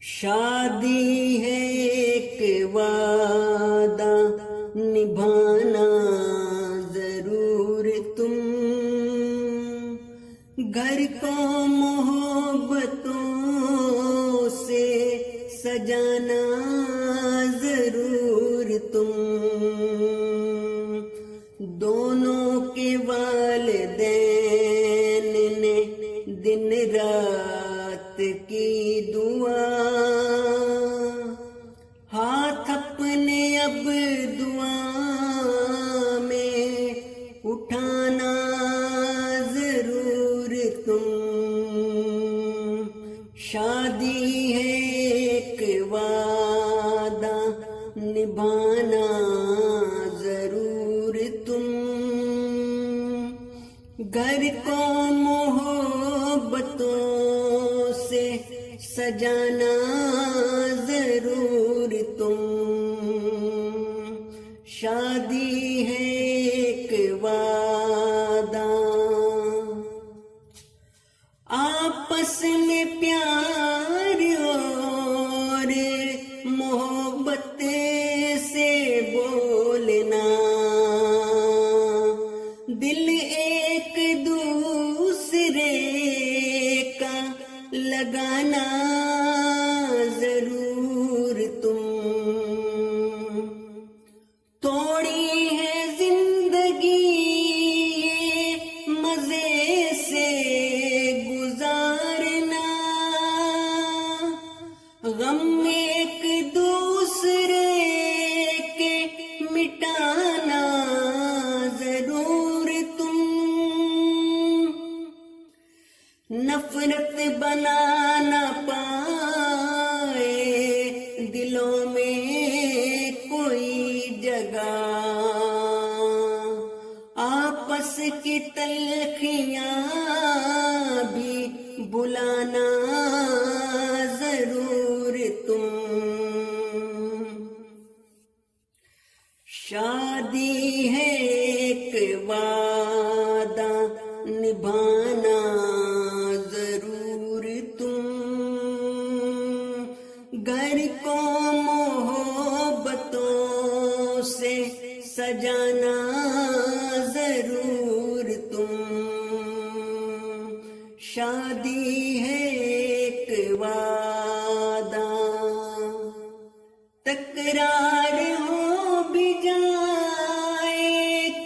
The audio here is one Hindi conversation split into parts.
शादी है एक वादा निभाना जरूर तुम, घर को मोहब्बतों से सजाना जरूर तुम। दोनों के वालिदैन ने दिन रात की दुआ, हाथ अपने अब दुआ में उठाना जरूर तुम। शादी है एक वादा निभाना जरूर तुम, घर को मोहब्बतों से सजाना जरूर तुम। शादी है एक वादा, आपस में प्यार और मोहब्बत से बोलना, दिल एक दूसरे का लगाना जरूर तुम। थोड़ी है जिंदगी ये मजे से गुजारना, गम एक दूसरे के मिटाना जरूर तुम। नफरत बनाना पाए दिलों में कोई जगह, आपस की तलखियां भी बुलाना जरूर तुम। शादी है एक वादा निभाना जरूर तुम, घर को मोहब्बतों से सजाना जरूर तुम। शादी है एक वादा, तकरार हो भी जाए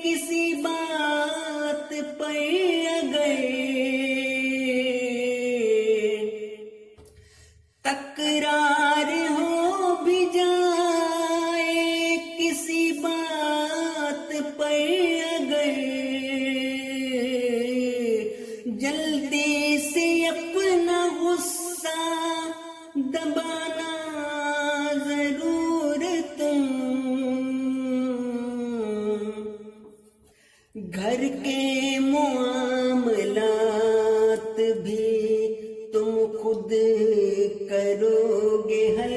किसी बात पर अगर, तकरार हो भी जाए किसी बात पर अगर, जल्दी से अपना गुस्सा दबाना जरूर तुम। घर के मामलात भी तुम खुद करोगे हल,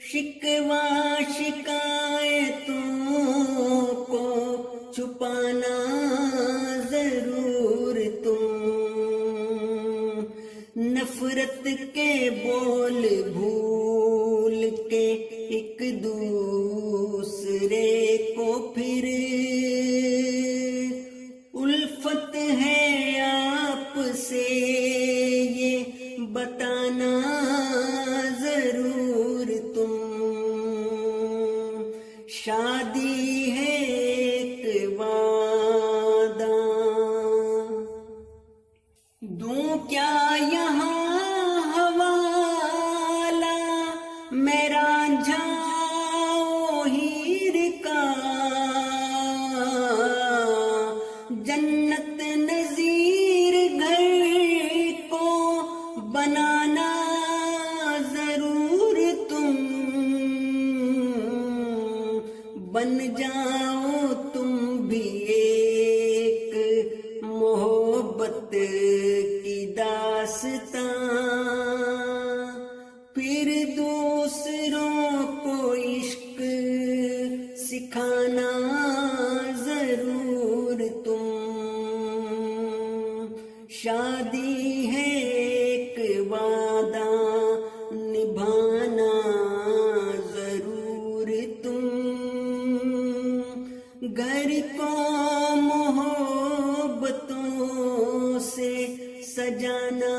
शिकवा शिकायतों को छुपाना जरूर तुम। नफरत के बोल भूल के एक दूसरे को फिर, उल्फत है आपसे ये बताना जरूर तुम। शादी है एक वादा, दूं क्या यहाँ हवाला मेरा झाओ हीर का, जन्नत नजीर घर को बनाना जरूर तुम। बन जाओ तुम भी एक मोहब्बत की दास्तां, फिर दूसरों को इश्क सिखाना जरूर तुम। शादी है एक वादा घर को मोहब्बतों से सजाना